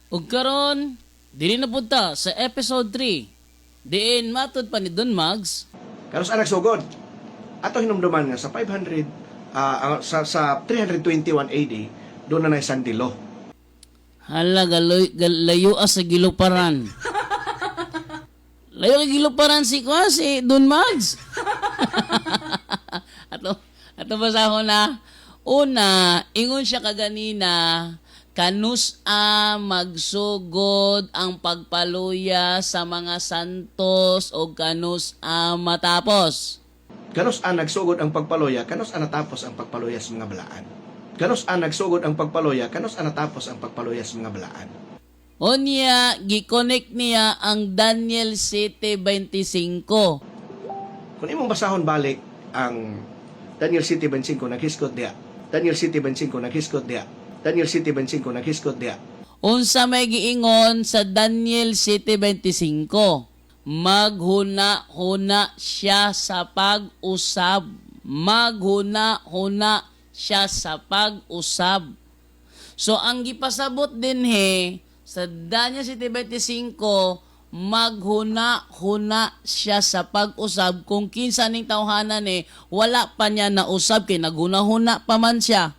Ug karon, dili na punta sa episode 3. Diin matod pa ni Don Mags. Karos anak sugod. Ato hinumduman nga sa 500 sa 321 AD doon na nay Sandilo. Hala, layo sa giluparan. Layo sa giluparan si Don Mags. ato basahon na. Una, ingon siya kaganina, kanus-a magsugod ang pagpaluya sa mga santos o kanus-a matapos. Kanos-a nagsugod ang pagpaluya, kanos-a natapos ang pagpaluya sa mga balaan. Kanos-a nagsugod ang pagpaluya, kanos-a natapos ang pagpaluya sa mga balaan. Unya, gi-connect niya ang Daniel 7:25. Kung imong basahon balik ang Daniel 7:25 naghiskot diya. Daniel 7:25 naghiskot diya. Daniel 7:25 naghiskot diya. Unsa may giingon sa Daniel 7:25? Maghuna-huna siya sa pag-usab. Maghuna-huna siya sa pag-usab. So, ang gipasabot din sa Daniel 7:25, maghuna-huna siya sa pag-usab. Kung kinsa ning tawhanan wala pa niya nausab kay naghuna-huna pa man siya.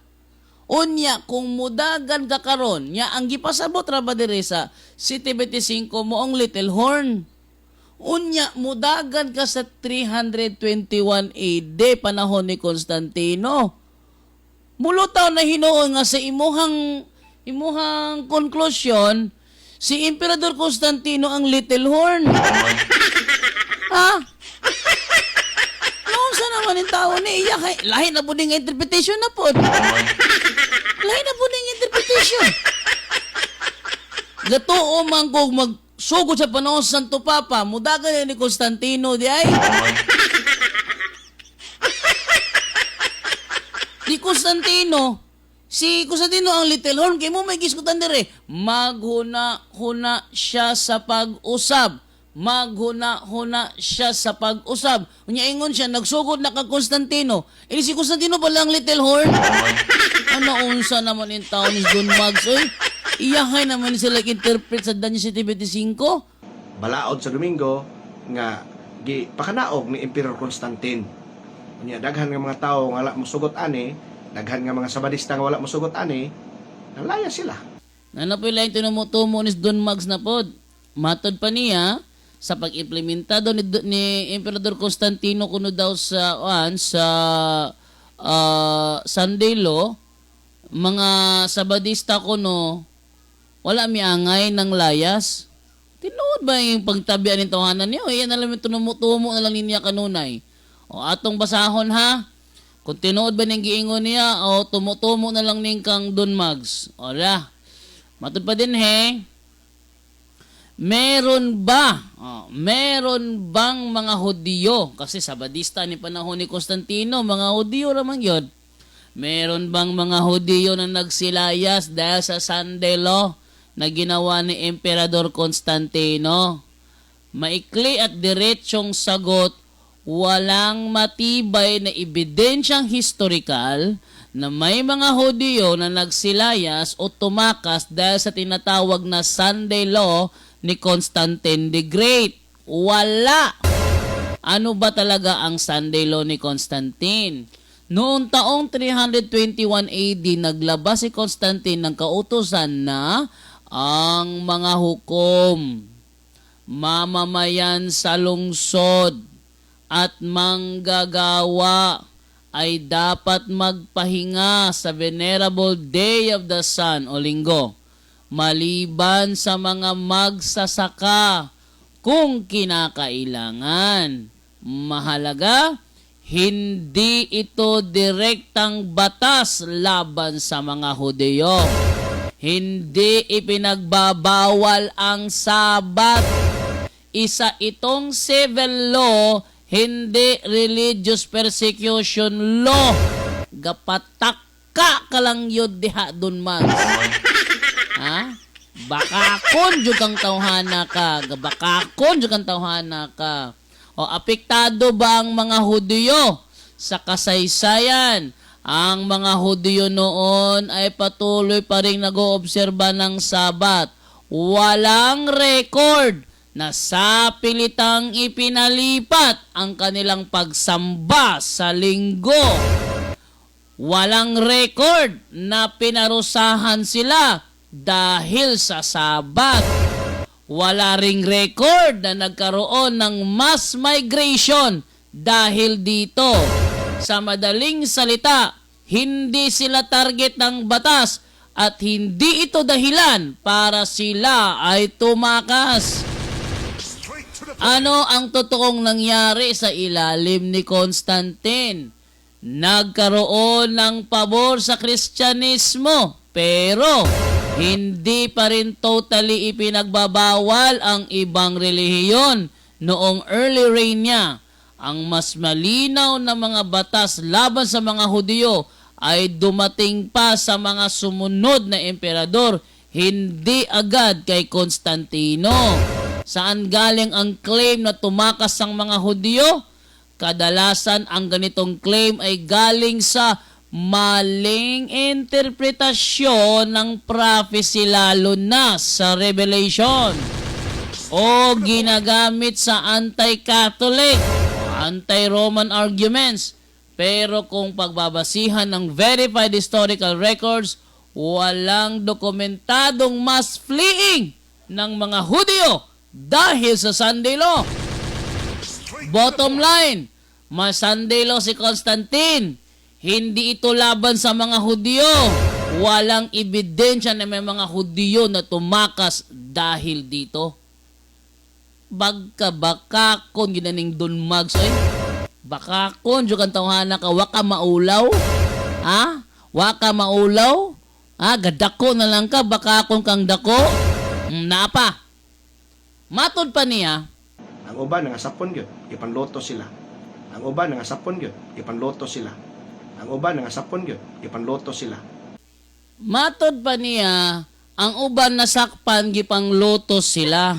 Unya, kung mudagan ka karon, nya ang gipasabot ra ba diri sa 7:25 moong little horn. Unya, mudagan ka sa 321 AD panahon ni Constantino. Mulutaw na hinuon nga sa imuhang conclusion, si Emperador Constantino ang little horn. Ha? Noon sa naman yung tao ni iya kay lahi na po ding interpretation na po. Lahi na po ding interpretation. Gatuo man kog magsugod sa panahon sa Santo Papa, mudagan ni Constantino di ay. Si Constantino ang little horn, kay mo may giskutan dire. Maghuna-huna siya sa pag-usab. Maghuna-huna siya sa pag-usab. Unya ingon siya, nagsugod na kag Constantino. Si Constantino pala ang little horn. Ano unsa naman yung tao ni Don Mags, oy? Iyahay naman sila interpret sa Daniel 7:25. Balaod sa Domingo nga pakanaog ni Emperor Constantine. Unya daghan nga mga tawo nga wala mosugot ani, daghan nga mga Sabadista nga wala mosugot ani, nalaya sila. Nanapoy lain tinumutumo ni Don Mags na pod. Matod pa niya sa pag-implementado ni Emperador Constantino kuno daw sa Sunday law, mga Sabadista kuno wala miangay ng layas. Tinuod ba yung pagtabian ng tawanan niyo? Yan na lang yung tinumutumo na lang niya kanunay. O atong basahon ha. Kung tinuod ba niyang giingon niya o tumutumo na lang ning kang Don Mags. Ora. Matod pa din meron bang mga Hudiyo? Kasi Sabadista ni panahon ni Constantino, mga Hudiyo ramang yun. Meron bang mga Hudiyo na nagsilayas dahil sa Sunday law na ginawa ni Emperador Constantino? Maikli at diretsong sagot, walang matibay na ebidensyang historikal na may mga Hudiyo na nagsilayas o tumakas dahil sa tinatawag na Sunday law ni Constantine the Great. Wala! Ano ba talaga ang Sunday law ni Constantine? Noong taong 321 AD, naglabas si Constantine ng kautusan na ang mga hukom, mamamayan sa lungsod at manggagawa ay dapat magpahinga sa Venerable Day of the Sun o Linggo, maliban sa mga magsasaka kung kinakailangan. Mahalaga, hindi ito direktang batas laban sa mga Hudiyo. Hindi ipinagbabawal ang Sabat. Isa itong civil law, hindi religious persecution law. Gapataka ka lang yun diha Don Mags. Ha? Bakakon jud kang tawhana ka. Bakakon jud kang tawhana ka. O apektado ba ang mga Hudiyo sa kasaysayan? Ang mga Hudiyo noon ay patuloy pa rin nag-oobserba ng Sabat. walang record na sa pilitang ipinalipat ang kanilang pagsamba sa linggo. Walang record na pinarusahan sila dahil sa Sabat. Wala ring record na nagkaroon ng mass migration dahil dito. Sa madaling salita, hindi sila target ng batas at hindi ito dahilan para sila ay tumakas. Ano ang totoong nangyari sa ilalim ni Constantine? Nagkaroon ng pabor sa Kristyanismo, pero hindi pa rin totally ipinagbabawal ang ibang relihiyon noong early reign niya. Ang mas malinaw na mga batas laban sa mga Hudyo ay dumating pa sa mga sumunod na emperador, hindi agad kay Constantino. Saan galing ang claim na tumakas ang mga Hudyo? Kadalasan ang ganitong claim ay galing sa maling interpretasyon ng prophecy lalo na sa Revelation o ginagamit sa anti-Catholic, anti-Roman arguments. Pero kung pagbabasihan ng verified historical records, walang dokumentadong mass fleeing ng mga Hudyo dahil sa Sunday Law. Bottom line, mas Sunday Law si Constantine. Hindi ito laban sa mga Hudyo. Walang ebidensya na may mga Hudyo na tumakas dahil dito. Bagka-bakakon ginaning Don Mags. Bakakon, dyan tawhana ka, waka maulaw. Ha? Waka maulaw? Ha? Gadako na lang ka, bakakon kang dako. Napa. Matod pa niya, ang uban nga sapon gyud ipanloto sila. Ang uban nga sapon gyud ipanloto sila. Ang uban nga sapon gyud ipanloto sila. matod pa niya, ang uban nasakpan gipang lotos sila.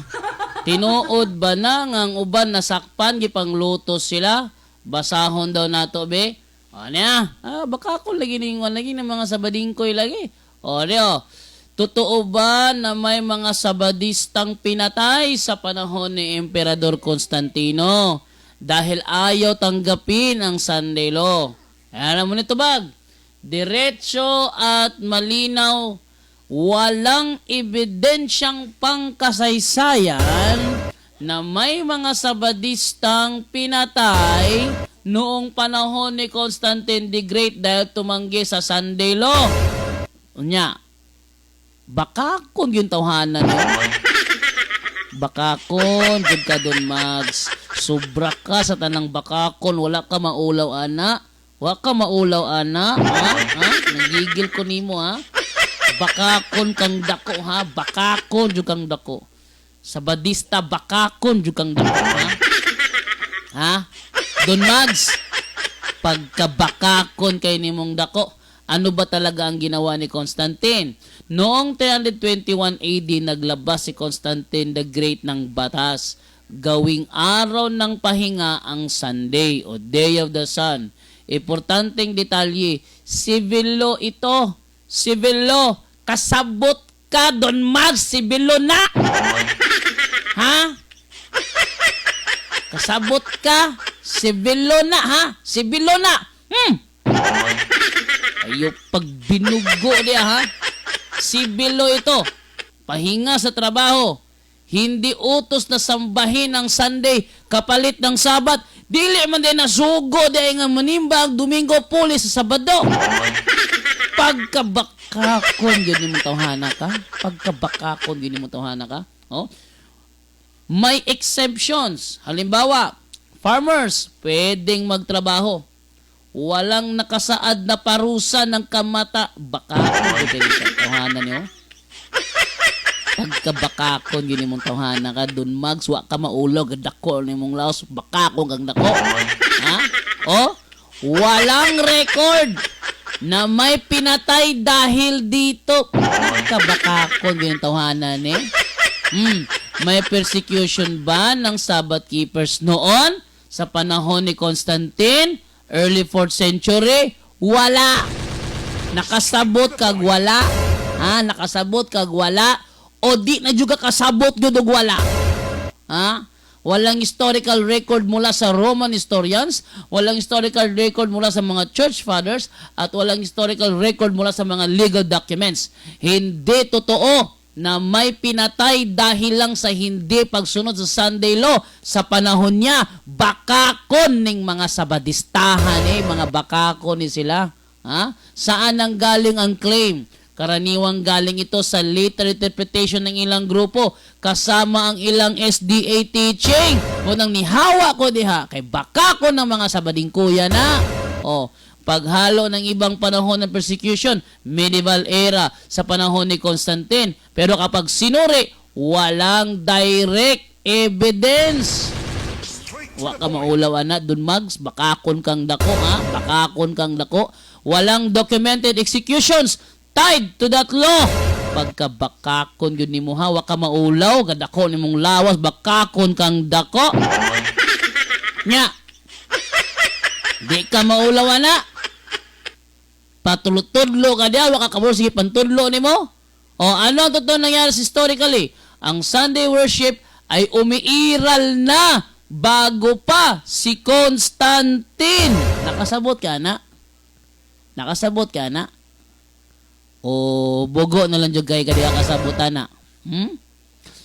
Tinuod ba na nga ang uban nasakpan gipang lotos sila? Basahon daw nato be. O niya, baka ako lagi ningon lagi ng mga sabadingkoy lagi. O niyo, totoo ba na may mga sabadistang pinatay sa panahon ni Emperador Constantino dahil ayaw tanggapin ang Sunday Law? Alam mo nito bag? Diretso at malinaw, walang ebidensyang pangkasaysayan na may mga sabadistang pinatay noong panahon ni Constantine the Great dahil tumanggi sa Sunday Law. Unya, bakakon yung tawhanan no? Bakakon, jud ka Don Mags. Sobra ka sa tanang bakakon, wala ka maulaw ana. Wala ka maulaw ana, ha? Nagigil ko nimo ha. Bakakon kang dako ha, bakakon jud kang dako. Sabadista bakakon jud kang dako ha. Ha? Don Mags, pagkabakakon kay nimong dako, ano ba talaga ang ginawa ni Constantine? Noong 321 AD, naglabas si Constantine the Great ng batas. Gawing araw ng pahinga ang Sunday o Day of the Sun. Importanteng detalye, civil law ito. Civil law. Kasabot ka, Don Mags, civil law na. Ha? Kasabot ka, civil law na, ha? Civil law na. Ayo, pag binugo niya, ha? Civil law ito. Pahinga sa trabaho. Hindi utos na sambahin ang Sunday kapalit ng Sabat. Dili man din nasugo dahil nga manimbag Domingo puli sa Sabado. Pagkabakakon yun mo tawhana ka. Pagkabakakon yun mo tawhana ka. Oh? May exceptions. Halimbawa, farmers pwedeng magtrabaho. Walang nakasaad na parusa ng kamata. Bakakon yun mo tawhana niyo. Pagkabakakon yun mong tawhana ka, Don Mags, wa ka maulog, dako ni mong laos, bakakon kang dako. Ha? O? Walang record na may pinatay dahil dito. Pagkabakakon yun tawhana ni. May persecution ba ng Sabbath keepers noon sa panahon ni Constantine, early 4th century? Wala. Nakasabot kag wala. Ha? Nakasabot kag wala. o di na juga kasabot gyud og wala. Ha? Walang historical record mula sa Roman historians, walang historical record mula sa mga church fathers, at walang historical record mula sa mga legal documents. Hindi totoo na may pinatay dahil lang sa hindi pagsunod sa Sunday law. Sa panahon niya, bakakon ning mga sabadistahan mga bakakon ni sila. Ha? Saan ang galing ang claim? Karaniwang galing ito sa later interpretation ng ilang grupo kasama ang ilang SDA teaching. O nang nihawa ko diha kay baka ko ng mga sabading kuya na. O, paghalo ng ibang panahon ng persecution, medieval era sa panahon ni Constantine. Pero kapag sinuri, walang direct evidence. Wa ka maulaw ana dun mags, bakakon kang dako ha, bakakon kang dako. Walang documented executions tied to that law. Pagka bakakon yun ni mo ha, wa ka maulaw, kadako ni mong lawas, bakakon kang dako. Nya, di ka maulaw na. Patulot-tudlo ka diya, wa ka kaburo, sige pantudlo ni mo. O ano totoo nangyari historically? Ang Sunday worship ay umiiral na bago pa si Constantine. Nakasabot ka na? Nakasabot ka na? O bogo na lang jud kay kadiya kasabutan na.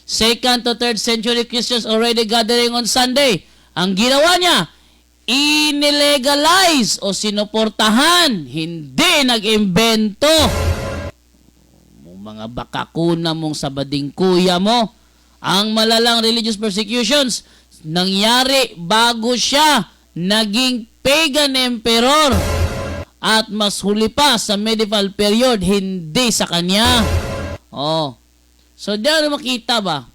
2nd to 3rd century Christians already gathering on Sunday. Ang ginawa niya, inilegalize o sinuportahan, hindi nag-imbento. Mga bakakuna mong sabading kuya mo. Ang malalang religious persecutions nangyari bago siya naging pagan emperor. At mas huli pa sa medieval period, hindi sa kanya. Oh. So, diyan makita ba?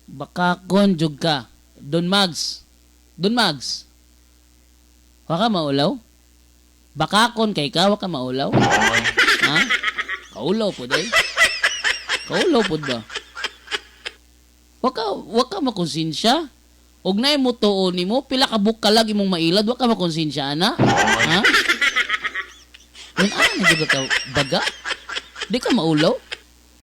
Bakakon jud ka. Don Mags. Don Mags. Wa ka maulaw? Bakakon kay ka, wa ka maulaw? Ha? Kaulaw po day. Kaulaw po ba? Wa ka makonsensya? Og na mo tuon nimo, pila ka bukalag imong mailad, wa ka makonsensya ana? Ha? Ano ka baga? Di ka maulaw?